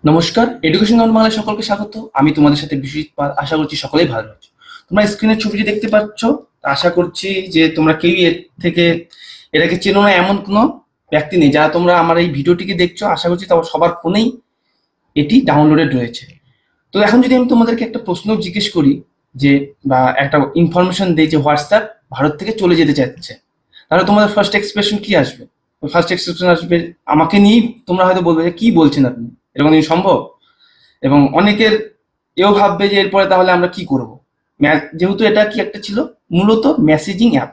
নমস্কার, education ground বাংলায় সকলকে স্বাগত। আমি তোমাদের সাথে বিশ্বজিৎ পাল। আশা করছি সকলেই ভালো আছো। তোমরা স্ক্রিনের ছবিটি দেখতে পাচ্ছ। আশা করছি যে তোমরা কেউ এর থেকে এটাকে চেনো না এমন কোনো ব্যক্তি নেই। যারা তোমরা আমার এই ভিডিওটিকে দেখছো, আশা করছি সবার ফোনেই এটি ডাউনলোডেড রয়েছে। তো এখন যদি আমি তোমাদেরকে একটা প্রশ্ন জিজ্ঞেস করি, যে বা একটা ইনফরমেশন দেই যে হোয়াটসঅ্যাপ ভারত থেকে চলে যেতে চাচ্ছে, তাহলে তোমাদের ফার্স্ট এক্সপ্রেশন কি আসবে? ফার্স্ট এক্সপ্রেশন আসবে আমাকে নিয়েই। তোমরা হয়তো বলবে যে কি বলছেন আপনি, এরকম কি সম্ভব? এবং অনেকের এও ভাববে যে এরপরে তাহলে আমরা কি করব। যেহেতু এটা কি একটা ছিল, মূলত মেসেজিং অ্যাপ।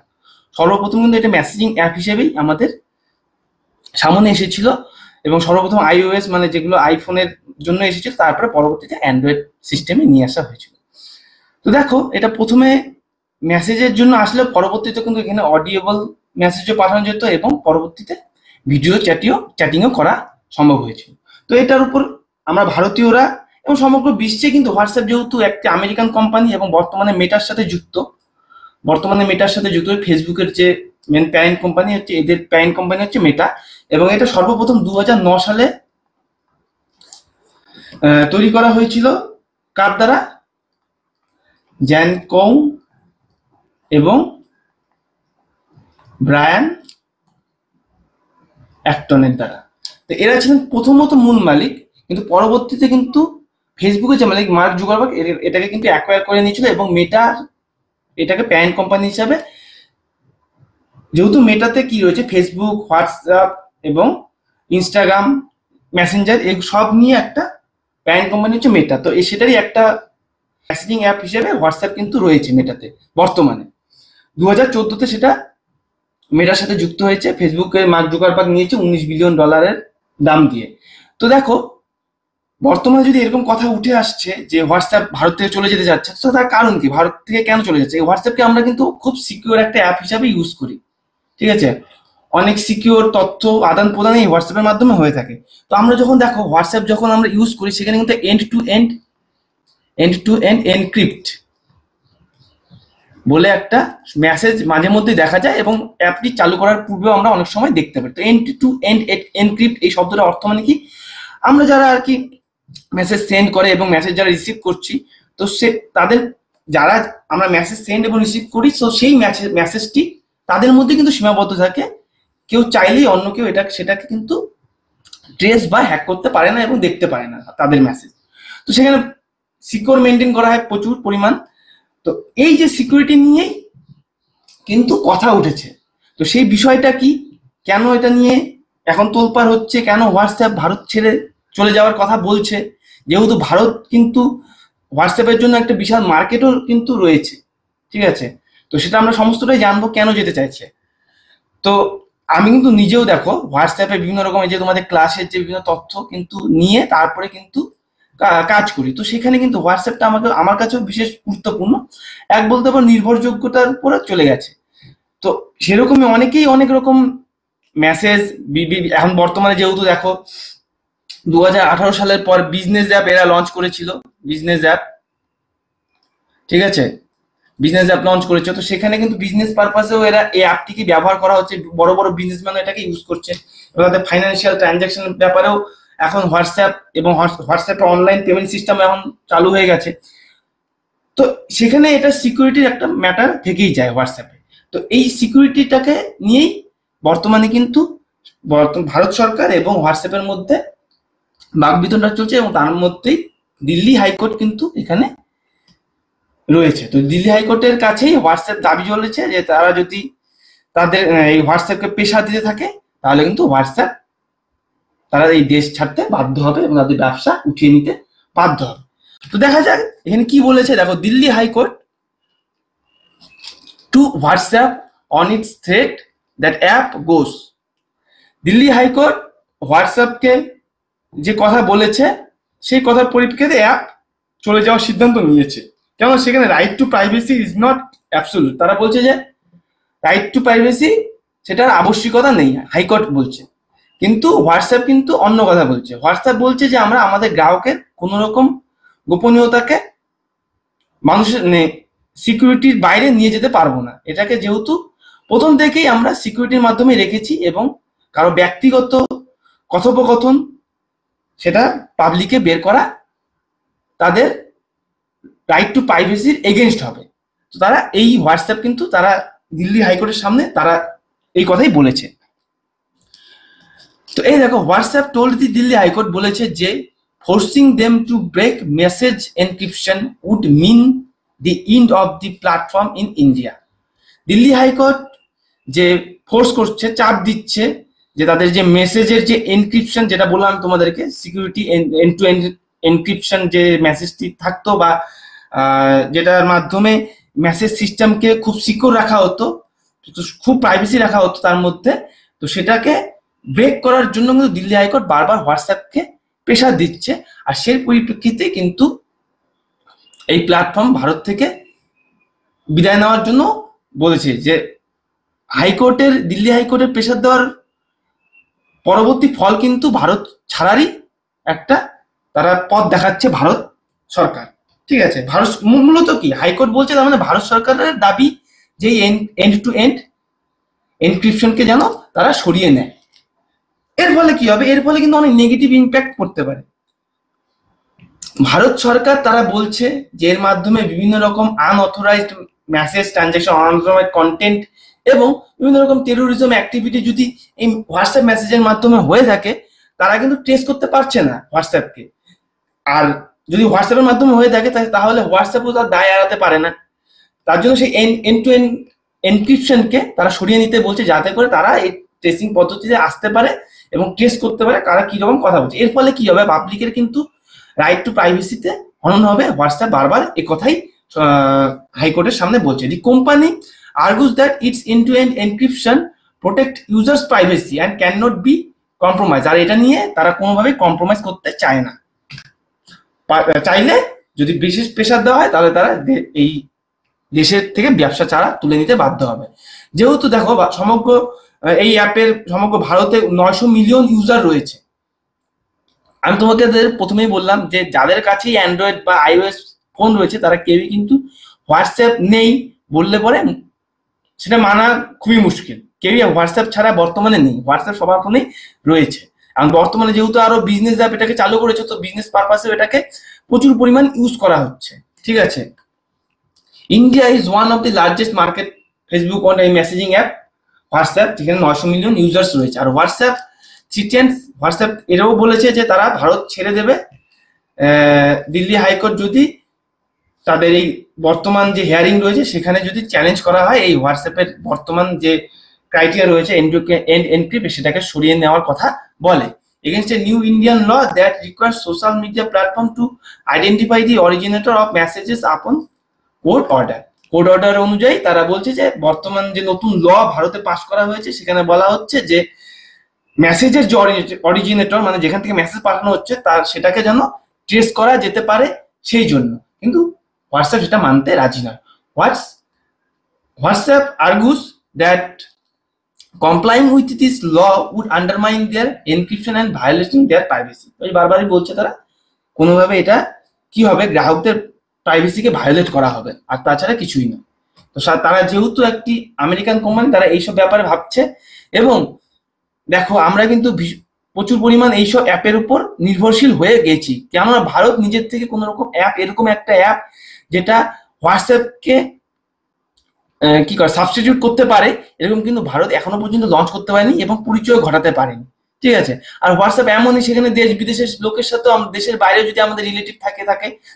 সর্বপ্রথম কিন্তু এটা মেসেজিং অ্যাপ হিসেবেই আমাদের সামনে এসেছিল, এবং সর্বপ্রথম আইওএস মানে যেগুলো আইফোনের জন্য এসেছিল, তারপরে পরবর্তীতে অ্যান্ড্রয়েড সিস্টেমে নিয়ে আসা হয়েছিল। তো দেখো, এটা প্রথমে মেসেজের জন্য আসলে পরবর্তীতে কিন্তু এখানে অডিয়েবল মেসেজও পাঠানো যেত, এবং পরবর্তীতে ভিডিও চ্যাটিংও করা সম্ভব হয়েছিল। তো এটার উপর আমরা ভারতীয়রা এবং সমগ্র বিশ্বে কিন্তু হোয়াটসঅ্যাপ যেহেতু একটি আমেরিকান কোম্পানি এবং বর্তমানে মেটার সাথে যুক্ত ফেসবুকের যে মেন প্যারেন্ট কোম্পানি হচ্ছে, এদের প্যারেন্ট কোম্পানি হচ্ছে মেটা। এবং এটা সর্বপ্রথম 2009 সালে তৈরি করা হয়েছিল। কার দ্বারা? জ্যান কং এবং ব্রায়ান অ্যাক্টনের দ্বারা। তো এরা ছিলেন প্রথমত মূল মালিক, কিন্তু পরবর্তীতে কিন্তু ফেসবুকের যে মালিক মার্ক জুকারবার্গ এটাকে কিন্তু অ্যাকোয়ার করে নিয়েছিল, এবং মেটা এটাকে প্যারেন্ট কোম্পানি হিসাবে, যেহেতু মেটাতে কি রয়েছে ফেসবুক, হোয়াটসঅ্যাপ এবং ইনস্টাগ্রাম, মেসেঞ্জার, এই সব নিয়ে একটা প্যারেন্ট কোম্পানি হচ্ছে মেটা। তো সেটারই একটা মেসেজিং অ্যাপ হিসেবে হোয়াটসঅ্যাপ কিন্তু রয়েছে মেটাতে বর্তমানে। 2014-তে সেটা মেটার সাথে যুক্ত হয়েছে। ফেসবুকে মার্ক জুকারবার্গ নিয়েছে $19 বিলিয়ন দাম দিয়ে। তো দেখো, বর্তমানে যদি এরকম কথা উঠে আসছে যে হোয়াটসঅ্যাপ ভারত থেকে চলে যেতে যাচ্ছে, তো তার কারণ কি? ভারত থেকে কেন চলে যাচ্ছে? এই হোয়াটসঅ্যাপকে আমরা কিন্তু খুব সিকিউর একটা অ্যাপ হিসাবে ইউজ করি, ঠিক আছে? অনেক সিকিউর তথ্য আদান প্রদান এই হোয়াটসঅ্যাপের মাধ্যমে হয়ে থাকে। তো আমরা যখন দেখো হোয়াটসঅ্যাপ যখন আমরা ইউজ করি, সেখানে কিন্তু এন্ড টু এন্ড এনক্রিপ্ট বলে একটা মেসেজ মাঝে মধ্যেই দেখা যায়, এবং অ্যাপটি চালু করার পূর্বেও আমরা অনেক সময় দেখতে পাই। তো এন্ড টু এন্ড এনক্রিপ্ট এই শব্দটার অর্থ মানে কি? আমরা যারা আর কি মেসেজ সেন্ড করে এবং মেসেজ যারা রিসিভ করছি, তো তাদের যারা আমরা মেসেজ সেন্ড এবং রিসিভ করি, তো সেই মেসেজটি তাদের মধ্যে কিন্তু সীমাবদ্ধ থাকে। কেউ চাইলেই অন্য কেউ সেটাকে কিন্তু ট্রেস বা হ্যাক করতে পারে না এবং দেখতে পারে না তাদের মেসেজ। তো সেখানে সিকিউর মেনটেন করা হয় প্রচুর পরিমাণ। তো এই যে সিকিউরিটি নিয়েই কিন্তু কথা উঠেছে। তো সেই বিষয়টা কি, কেন এটা নিয়ে এখন তোলপাড় হচ্ছে, কেন হোয়াটসঅ্যাপ ভারত ছেড়ে চলে যাওয়ার কথা বলছে? যেহেতু ভারত কিন্তু হোয়াটসঅ্যাপের জন্য একটা বিশাল মার্কেটও কিন্তু রয়েছে, ঠিক আছে? তো সেটা আমরা সমস্তটাই জানবো কেন যেতে চাইছে। তো আমি কিন্তু নিজেও দেখো হোয়াটসঅ্যাপে বিভিন্ন রকমের যে তোমাদের ক্লাসের যে বিভিন্ন তথ্য কিন্তু নিয়ে তারপরে কিন্তু কাজ করি। তো সেখানে কিন্তু হোয়াটসঅ্যাপটা আমার কাছেও বিশেষ গুরুত্বপূর্ণ। এক বলতে পারো নির্ভরযোগ্যতার উপরে চলে গেছে। তো সেরকমই অনেকেই অনেক রকম মেসেজ, এখন বর্তমানে যেহেতু দেখো 2018 সালের পর বিজনেস অ্যাপ এরা লঞ্চ করেছিল। বিজনেস অ্যাপ, ঠিক আছে? বিজনেস অ্যাপ লঞ্চ করেছে। তো সেখানে কিন্তু বিজনেস পারপাসেও এরা এই অ্যাপটিকে ব্যবহার করা হচ্ছে। বড় বড় বিজনেসম্যান এটাকে ইউজ করছে, এবং তাদের ফাইন্যান্সিয়াল ট্রানজাকশনের ব্যাপারেও এখন হোয়াটসঅ্যাপ এবং হোয়াটসঅ্যাপে অনলাইন পেমেন্ট সিস্টেম এখন চালু হয়ে গেছে। তো সেখানে এটা সিকিউরিটির একটা ম্যাটার থেকেই যায় হোয়াটসঅ্যাপে। তো এই সিকিউরিটিটাকে নিয়েই বর্তমানে কিন্তু ভারত সরকার এবং হোয়াটসঅ্যাপের মধ্যে বাকবিতণ্ডা চলছে, এবং তার মধ্যেই দিল্লি হাইকোর্ট কিন্তু এখানে রয়েছে। তো দিল্লি হাইকোর্টের কাছেই হোয়াটসঅ্যাপ দাবি চলেছে যে তারা যদি তাদের এই হোয়াটসঅ্যাপকে পেশা দিতে থাকে, তাহলে কিন্তু হোয়াটসঅ্যাপ তারা এই দেশ ছাড়তে বাধ্য হবে এবং তাদের ব্যবসা উঠিয়ে নিতে বাধ্য হবে। তো দেখা যাক এখানে কি বলেছে। দেখো, Delhi high court to WhatsApp on its threat that app goes. Delhi high court হোয়াটসঅ্যাপকে যে কথা বলেছে, সেই কথার পরিপ্রেক্ষিতে অ্যাপ চলে যাওয়ার সিদ্ধান্ত নিয়েছে। কেন? সেখানে right two privacy is not absolute. তারা বলছে যে রাইট টু প্রাইভেসি সেটার আবশ্যিকতা নেই, হাইকোর্ট বলছে। কিন্তু হোয়াটসঅ্যাপ কিন্তু অন্য কথা বলছে। হোয়াটসঅ্যাপ বলছে যে আমরা আমাদের গ্রাহকের কোনো রকম গোপনীয়তাকে মানুষের সিকিউরিটির বাইরে নিয়ে যেতে পারবো না। এটাকে যেহেতু প্রথম থেকেই আমরা সিকিউরিটির মাধ্যমে রেখেছি, এবং কারো ব্যক্তিগত কথোপকথন সেটা পাবলিকে বের করা তাদের রাইট টু প্রাইভেসির এগেনস্ট হবে। তো তারা এই হোয়াটসঅ্যাপ কিন্তু তারা দিল্লি হাইকোর্টের সামনে তারা এই কথাই বলেছে। তো এই দেখো, WhatsApp told the Delhi high court বলেছে যে forcing them to break message encryption would mean the end of the platform in India. Delhi high court যে ফোর্স করছে, চাপ দিচ্ছে যে তাদের যে মেসেজের যে এনক্রিপশন, যেটা বললাম তোমাদেরকে, security end to end encryption যে মেসেজটি থাকতো বা যেটার মাধ্যমে মেসেজ সিস্টেমকে খুব সিকিউর রাখা হতো, খুব প্রাইভেসি রাখা হতো তার মধ্যে, তো সেটাকে ব্রেক করার জন্য কিন্তু দিল্লি হাইকোর্ট বারবার হোয়াটসঅ্যাপকে প্রেশার দিচ্ছে। আর সেই পরিপ্রেক্ষিতে কিন্তু এই প্ল্যাটফর্ম ভারত থেকে বিদায় নেওয়ার জন্য বলেছে যে দিল্লি হাইকোর্টের প্রেশার দেওয়ার পরবর্তী ফল কিন্তু ভারত ছাড়ারই একটা তারা পথ দেখাচ্ছে ভারত সরকার। ঠিক আছে, ভারত মূলত কি হাইকোর্ট বলছে, তার মানে ভারত সরকারের দাবি যে এন্ড টু এন্ড এনক্রিপশনকে যেন তারা সরিয়ে নেয়। এর ফলে কি হবে? এর ফলে কিন্তু অনেক নেগেটিভ ইম্প্যাক্ট পড়তে পারে। ভারত সরকার তারা বলছে যে এর মাধ্যমে বিভিন্ন রকম unauthorised message transaction, unauthorised content এবং বিভিন্ন রকম টেরোরিজম অ্যাক্টিভিটি যদি এই হোয়াটসঅ্যাপ মেসেজের মাধ্যমে হয়ে থাকে, তারা কিন্তু ট্রেস করতে পারছে না হোয়াটসঅ্যাপকে। আর যদি হোয়াটসঅ্যাপের মাধ্যমে হয়ে থাকে তাহলে হোয়াটসঅ্যাপও তার দায় এড়াতে পারে না। তার জন্য সেই এন্ড টু এন্ড এনক্রিপশনকে তারা সরিয়ে নিতে বলছে, যাতে করে তারা এই ট্রেসিং পদ্ধতিতে আসতে পারে এবং ট্রেস করতে পারে কারা কিরকম কথা বলছে। এর ফলে কি হবে? পাবলিকের কিন্তু রাইট টু প্রাইভেসিতে হনন হবে। হোয়াটসঅ্যাপ বারবার এই কথাই হাইকোর্টের সামনে বলছে। The company argues that its end-to-end encryption protect users privacy and cannot be compromised। আর এটা নিয়ে তারা কোনোভাবে কম্প্রোমাইজ করতে চায় না। চাইলে যদি বিশেষ প্রেশার দেওয়া হয় তাহলে তারা এই দেশের থেকে ব্যবসা ছাড়া তুলে নিতে বাধ্য হবে। যেহেতু দেখো সমগ্র এই অ্যাপের সমগ্র ভারতে 900 মিলিয়ন ইউজার রয়েছে। আমি তোমাকে প্রথমেই বললাম যে যাদের কাছেই অ্যান্ড্রয়েড বা আইওএস ফোন রয়েছে তারা কেউই কিন্তু হোয়াটসঅ্যাপ নেই বললে পরে সেটা মানা খুবই মুশকিল। কেউই হোয়াটসঅ্যাপ ছাড়া বর্তমানে নেই, হোয়াটসঅ্যাপ সবার ফোনেই রয়েছে। এখন বর্তমানে যেহেতু আরো বিজনেস অ্যাপ এটাকে চালু করেছে, তো বিজনেস পারপাসে এটাকে প্রচুর পরিমাণ ইউজ করা হচ্ছে। ঠিক আছে, India is one of the largest market Facebook on এই মেসেজিং অ্যাপ হোয়াটসঅ্যাপ, যেখানে 900 মিলিয়ন ইউজার্স রয়েছে। আর হোয়াটসঅ্যাপ এরাও বলেছে যে তারা ভারত ছেড়ে দেবে দিল্লি হাইকোর্ট যদি তাদের এই বর্তমান যে হিয়ারিং রয়েছে সেখানে যদি চ্যালেঞ্জ করা হয় এই হোয়াটসঅ্যাপের বর্তমান যে ক্রাইটেরিয়া রয়েছে এন্ড এনক্রিপ্ট সেটাকে সরিয়ে নেওয়ার কথা বলে। Against a new Indian law that requires social media platform to identify the originator of messages upon court order. Court order অনুযায়ী তারা বলছে যে বর্তমান যে নতুন ল ভারতে পাস করা হয়েছে সেখানে বলা হচ্ছে যে মেসেজের যে অরিজিনেটর, মানে যেখান থেকে মেসেজ পাঠানো হচ্ছে তার সেটাকে যেন ট্রেস করা যেতে পারে সেই জন্য। কিন্তু হোয়াটসঅ্যাপ সেটা মানতে রাজি নয়। WhatsApp argues that complying with this law would undermine their encryption and violating their privacy। ওই বারবারই বলছে তারা কোনোভাবে এটা কি হবে, গ্রাহকদের প্রাইভেসিকে ভায়োলেট করা হবে, আর তাছাড়া কিছুই না। তো তারা যেহেতু একটি আমেরিকান কোম্পানি, তারা এইসব ব্যাপারে ভাবছে। এবং দেখো আমরা কিন্তু প্রচুর পরিমাণ এইসব অ্যাপের উপর নির্ভরশীল হয়ে গেছি। কেননা ভারত নিজের থেকে কোনো রকম অ্যাপ, এরকম একটা অ্যাপ যেটা হোয়াটসঅ্যাপকে কি করে সাবস্টিটিউট করতে পারে, এরকম কিন্তু ভারত এখনো পর্যন্ত লঞ্চ করতে পারেনি এবং পরিচয় ঘটাতে পারেনি। ঠিক আছে, আর হোয়াটসঅ্যাপ এমনই, সেখানে দেশ বিদেশের লোকের সাথেও, দেশের বাইরে যদি আমাদের রিলেটিভ থাকে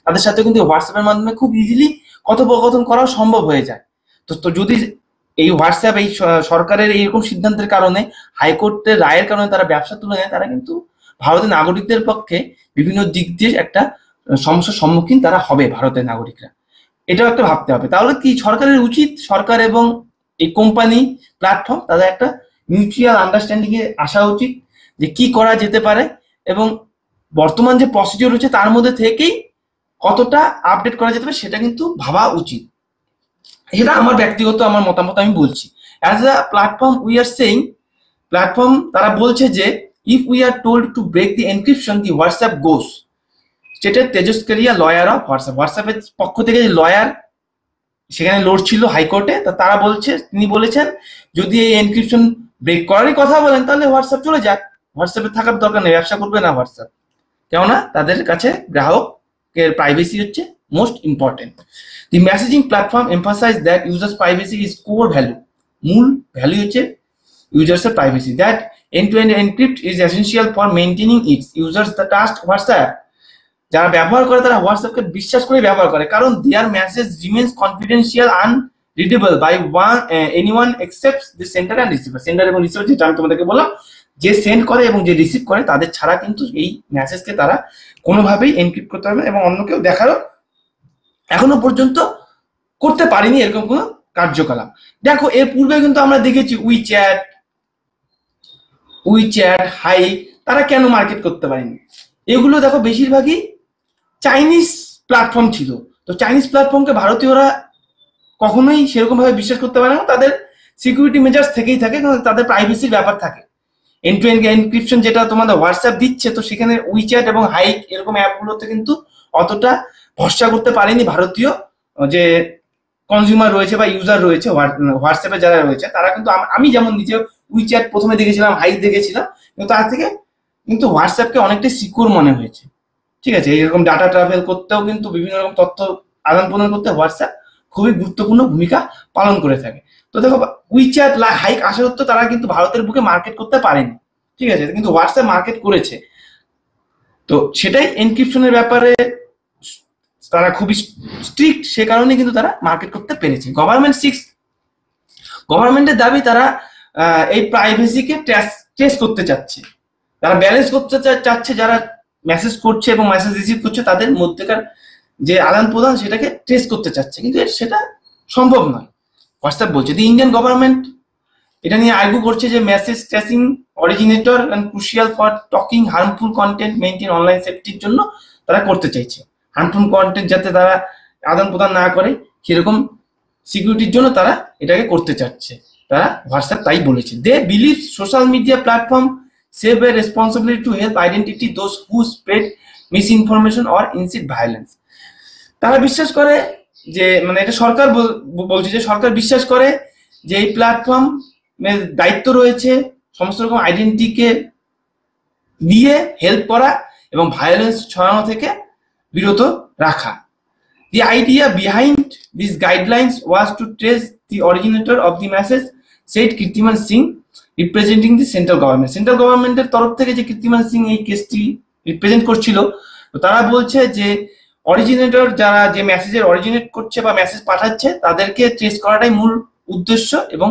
তাদের সাথে কিন্তু হোয়াটসঅ্যাপের মাধ্যমে খুব ইজিলি কথোপকথন করাও সম্ভব হয়ে যায়। তো যদি এই হোয়াটসঅ্যাপ এই সরকারের এইরকম সিদ্ধান্তের কারণে, হাইকোর্টের রায়ের কারণে তারা ব্যবসা তুলে নেয়, তারা কিন্তু ভারতের নাগরিকদের পক্ষে বিভিন্ন দিক দিয়ে একটা সমস্যার সম্মুখীন তারা হবে ভারতের নাগরিকরা। এটাও একটা ভাবতে হবে। তাহলে কি সরকারের উচিত, সরকার এবং এই কোম্পানি প্ল্যাটফর্ম তাদের একটা মিউচুয়াল আন্ডারস্ট্যান্ডিং এ আসা উচিত যে কি করা যেতে পারে এবং বর্তমান যে প্রসিডিওর রয়েছে তার মধ্যে থেকেই কতটা আপডেট করা যেতে পারে সেটা কিন্তু ভাবা উচিত। এটা আমার ব্যক্তিগত আমার মতামত আমি বলছি। As a platform we are saying, platform তারা বলছে যে if we are told to break the encryption the WhatsApp goes, সেটা তেজস্করিয়া লয়ার অফ হোয়াটসঅ্যাপের পক্ষ থেকে যে লয়ার সেখানে লড়ছিল হাইকোর্টে, তারা তিনি বলেছেন যদি এই এনক্রিপশন ব্রেক করারই কথা বলেন তাহলে হোয়াটসঅ্যাপ চলে যাক, হোয়াটসঅ্যাপে থাকার দরকার নেই, ব্যবসা করবে না হোয়াটসঅ্যাপ। কেননা তাদের কাছে গ্রাহকের প্রাইভেসি হচ্ছে most important. The messaging platform emphasise that users privacy is core value, মূল ভ্যালু হচ্ছে ইউজার্সের privacy. That end-to-end encrypt is essential for maintaining its users the trust WhatsApp. যারা ব্যবহার করে তারা হোয়াটসঅ্যাপকে বিশ্বাস করে ব্যবহার করে, কারণ their message remains confidential unreadable by anyone except the sender and receiver. Sender এবং রিসিভার যেটা আমি তোমাদেরকে বললাম, যে সেন্ড করে এবং যে রিসিভ করে তাদের ছাড়া কিন্তু এই মেসেজকে তারা কোনোভাবেই এনক্রিপ্ট করতে পারবে এবং অন্য কেউ দেখারও এখনো পর্যন্ত করতে পারেনি এরকম কোনো কার্যকলাপ। দেখো এর পূর্বে কিন্তু আমরা দেখেছি উইচ্যাট, হাইক, তারা কেন মার্কেট করতে পারেনি? এগুলো দেখো বেশিরভাগই চাইনিজ প্ল্যাটফর্ম ছিল। তো চাইনিজ প্ল্যাটফর্মকে ভারতীয়রা কখনোই সেরকম ভাবে বিশ্বাস করতে পারে না, তাদের সিকিউরিটি মেজার্স থেকেই থাকে, তাদের প্রাইভেসির ব্যাপার থাকে। এন্ড টু এন্ড এনক্রিপশন যেটা তোমাদের হোয়াটসঅ্যাপ দিচ্ছে, তো সেখানে উইচ্যাট এবং হাইক এরকম অ্যাপগুলোতে কিন্তু অতটা ভরসা করতে পারেনি ভারতীয় যে কনজিউমার রয়েছে বা ইউজার রয়েছে হোয়াটসঅ্যাপে যারা রয়েছে, তারা কিন্তু আমি যেমন নিজে উইচ্যাট প্রথমে দেখেছিলাম, হাইক দেখেছিলাম, কিন্তু তার থেকে কিন্তু হোয়াটসঅ্যাপকে অনেকটাই সিকিউর মনে হয়েছে। ঠিক আছে, এরকম ডাটা ট্রাভেল করতেও কিন্তু বিভিন্ন রকম তথ্য আদান প্রদান করতে হোয়াটসঅ্যাপ খুবই গুরুত্বপূর্ণ ভূমিকা পালন করে থাকে। তো দেখো উইচ্যাট হাইক আসা সত্ত্বেও তারা কিন্তু ভারতের বুকে মার্কেট করতে পারেনি। ঠিক আছে, কিন্তু হোয়াটসঅ্যাপ মার্কেট করেছে। তো সেটাই এনক্রিপশনের ব্যাপারে তারা খুবই স্ট্রিক্ট, সে কারণে কিন্তু তারা মার্কেট করতে পেরেছে। গভর্নমেন্টের দাবি তারা এই প্রাইভেসিকে ট্রেস করতে চাচ্ছে, তারা ব্যালেন্স করতে চাচ্ছে, যারা মেসেজ করছে এবং মেসেজ রিসিভ করছে তাদের মধ্যেকার যে আদান প্রদান সেটাকে ট্রেস করতে চাচ্ছে, কিন্তু সেটা সম্ভব নয়। হোয়াটসঅ্যাপ বলছে দি ইন্ডিয়ান গভর্নমেন্ট এটা নিয়ে আর্গু করছে যে message tracing originator end crucial for talking harmful content maintain online সেফটির জন্য তারা করতে চাইছে। হার্মফুল কন্টেন্ট যাতে তারা আদান প্রদান না করে সেরকম সিকিউরিটির জন্য তারা এটাকে করতে চাচ্ছে, তারা হোয়াটসঅ্যাপ তাই বলেছে। They believe social media platform have a responsibility to help identity those who spread misinformation or incite violence. তারা বিশ্বাস করে যে, মানে এটা সরকার বলছে যে সরকার বিশ্বাস করে যে এই প্ল্যাটফর্ম দায়িত্ব রয়েছে সমস্ত রকম আইডেন্টিটিকে দিয়ে হেল্প করা এবং ভায়োলেন্স ছড়ানো থেকে বিরত রাখা। The idea behind these guidelines was to trace the originator of the message, said Kirtiman Singh, representing the central government. Central গভর্নমেন্টের তরফ থেকে যে কীর্তিমান সিং এই কেসটি রিপ্রেজেন্ট করছিল, তো তারা বলছে যে অরিজিনেটর যারা যে মেসেজের অরিজিনেট করছে বা মেসেজ পাঠাচ্ছে তাদেরকে ট্রেস করাটাই মূল উদ্দেশ্য, এবং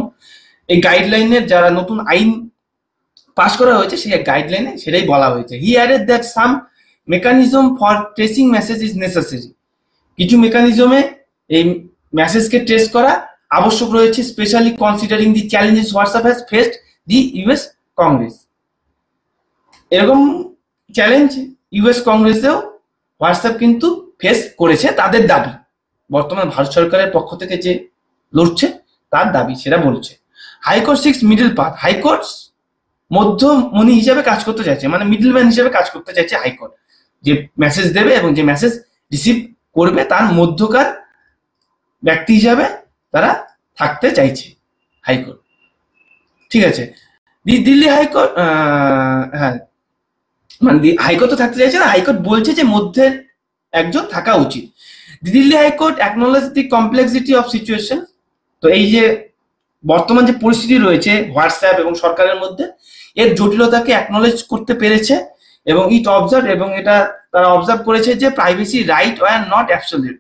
এই গাইডলাইনের যারা নতুন আইন পাস করা হয়েছে সেই গাইডলাইনে সেটাই বলা হয়েছে। He added that some mechanism for tracing message is necessary, কিছু মেকানিজমে এই মেসেজকে ট্রেস করা আবশ্যক রয়েছে, specially considering the challenges WhatsApp has faced the US Congress. এরকম চ্যালেঞ্জ ইউএস কংগ্রেসেও হোয়াটসঅ্যাপ কিন্তু ফেস করেছে, তাদের দাবি বর্তমান ভারত সরকারের পক্ষ থেকে যে লড়ছে তার দাবি সেটা বলছে। High court six middle path, high court মধ্যমণি হিসাবে কাজ করতে চাইছে, মানে মিডলম্যান হিসাবে কাজ করতে চাইছে হাইকোর্ট, যে মেসেজ দেবে এবং যে মেসেজ রিসিভ করবে তার মধ্যকার ব্যক্তি হিসাবে তারা থাকতে চাইছে হাইকোর্ট। ঠিক আছে, দিল্লি হাইকোর্ট, হ্যাঁ মানে হাইকোর্ট তো থাকতে চাইছে না, হাইকোর্ট বলছে যে মধ্যে একজন থাকা উচিত। Delhi high court acknowledge the complexity of situation, তো এই যে বর্তমান যে পরিস্থিতি রয়েছে হোয়াটসঅ্যাপ এবং সরকারের মধ্যে, এর জটিলতাকে অ্যাকনোলেজ করতে পেরেছে এবং ইট অবজার্ভ, এবং এটা তারা অবজার্ভ করেছে যে privacy right were not absolute,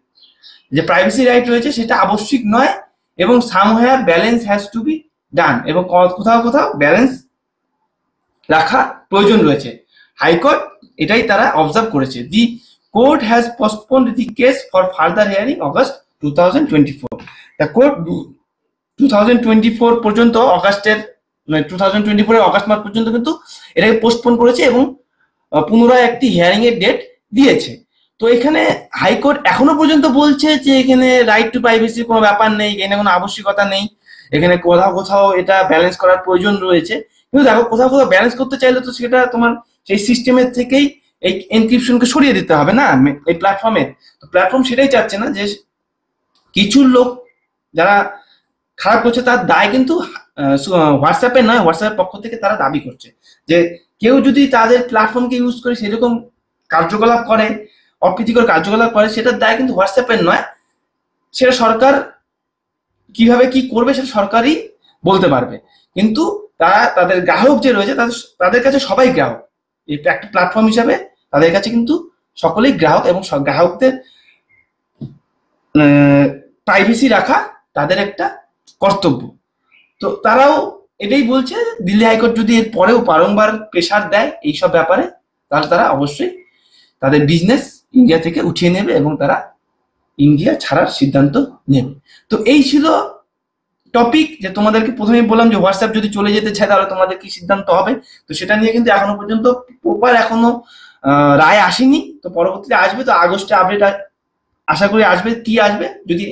যে প্রাইভেসি রাইট রয়েছে সেটা আবশ্যিক নয় এবং সামহার balance has to be done, এবং কোথাও কোথাও ব্যালেন্স রাখা প্রয়োজন রয়েছে। হাইকোর্ট এটাই তারা অবজার্ভ করেছে। The court has postponed the case for further hearing August 2024। The court 2024 পর্যন্ত অগাস্টের 2024 অগাস্ট মাস পর্যন্ত কিন্তু এটাকে পোস্টপোন করেছে এবং পুনরায় একটি হিয়ারিং এর ডেট দিয়েছে। তো এখানে হাইকোর্ট এখনো পর্যন্ত বলছে যে এখানে রাইট টু প্রাইভেসির কোনো ব্যাপার নেই, এখানে কোনো আবশ্যকতা নেই, এখানে কোথাও কোথাও এটা ব্যালেন্স করার প্রয়োজন রয়েছে। কিন্তু দেখো কোথাও কোথাও ব্যালেন্স করতে চাইলে তো সেটা তোমার সেই সিস্টেমের থেকেই এই এনক্রিপশনকে সরিয়ে দিতে হবে না এই প্ল্যাটফর্মে। তো প্ল্যাটফর্ম সেটাই চাচ্ছে না যে কিছু লোক যারা খারাপ করছে তার দায় কিন্তু হোয়াটসঅ্যাপে নয়, হোয়াটসঅ্যাপের পক্ষ থেকে তারা দাবি করছে যে কেউ যদি তাদের প্ল্যাটফর্মকে ইউজ করে সেরকম কার্যকলাপ করে, অপ্রীতিকর কার্যকলাপ করে, সেটার দায় কিন্তু হোয়াটসঅ্যাপের নয়। সেটা সরকার কিভাবে কি করবে সেটা সরকারই বলতে পারবে। কিন্তু তারা তাদের গ্রাহক যে রয়েছে তাদের কাছে সবাই গ্রাহক। এটা একটা প্ল্যাটফর্ম হিসাবে তাদের কাছে কিন্তু সকলেই গ্রাহক, এবং গ্রাহকদের প্রাইভেসি রাখা তাদের একটা কর্তব্য। তো তারাও এটাই বলছে, দিল্লি হাইকোর্ট যদি এর পরেও বারংবার প্রেশার দেয় এইসব ব্যাপারে, তাহলে তারা অবশ্যই তাদের বিজনেস ইন্ডিয়া থেকে উঠিয়ে নেবে এবং তারা ইন্ডিয়া ছাড়ার সিদ্ধান্ত নেবে। তো এই ছিল টপিক, যে তোমাদেরকে প্রথমেই বললাম যে হোয়াটসঅ্যাপ যদি চলে যেতে চায় তাহলে তোমাদের কি সিদ্ধান্ত হবে। তো সেটা নিয়ে কিন্তু এখনো পর্যন্ত প্রপার এখনো রায় আসেনি। তো পরবর্তীতে আসবে, তো আগস্টে আপডেট আশা করি আসবে। কি আসবে, যদি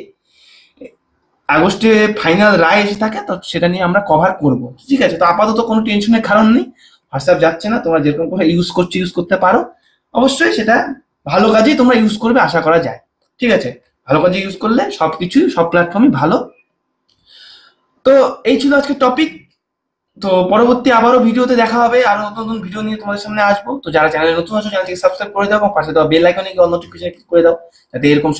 আগস্টে ফাইনাল রায় এসে থাকে তো সেটা নিয়ে আমরা কভার করব, ঠিক আছে। তো আপাতত কোনো টেনশনের কারণ নেই, হোয়াটসঅ্যাপ যাচ্ছে না, তোমরা যেরকম করে ইউজ করছো ইউজ করতে পারো। অবশ্যই সেটা ভালো কাজেই তোমরা ইউজ করবে আশা করা যায়, ঠিক আছে। ভালো কাজে ইউজ করলে সবকিছুই সব প্ল্যাটফর্মই ভালো। তো এই ছিল আজকে টপিক। তো পরবর্তী আবারও ভিডিওতে দেখা হবে, আরো নতুন নতুন ভিডিও নিয়ে তোমাদের সামনে আসবো। তো যারা চ্যানেলে নতুন আছো চ্যানেলটিকে সাবস্ক্রাইব করে দাও এবং পাশে দেওয়া বেল আইকনে গিয়ে অল নোটিফিকেশন ক্লিক করে দাও, যাতে এরকম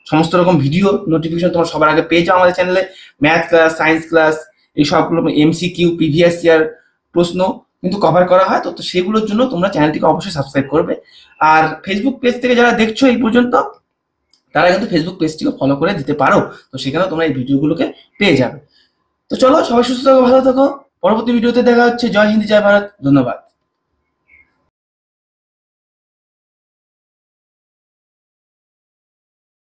সমস্ত রকম ভিডিও নোটিফিকেশন তোমার সবার আগে পেয়ে যাও। আমাদের চ্যানেলে ম্যাথ ক্লাস, সায়েন্স ক্লাস, এই সবগুলো এমসিকিউ, প্রিভিয়াস ইয়ার প্রশ্ন কিন্তু কভার করা হয়। তো সেগুলোর জন্য তোমরা চ্যানেলটিকে অবশ্যই সাবস্ক্রাইব করবে। আর ফেসবুক পেজ থেকে যারা দেখছো এই পর্যন্ত, তারা কিন্তু ফেসবুক পেজটিকে ফলো করে দিতে পারো। তো সেখানে তোমরা এই ভিডিওগুলোকে পেয়ে যাবে। তো চলো, সবাই সুস্থ থাকো, ভালো থাকো। পরবর্তী ভিডিওতে দেখা হচ্ছে। জয় হিন্দ, জয় ভারত, ধন্যবাদ।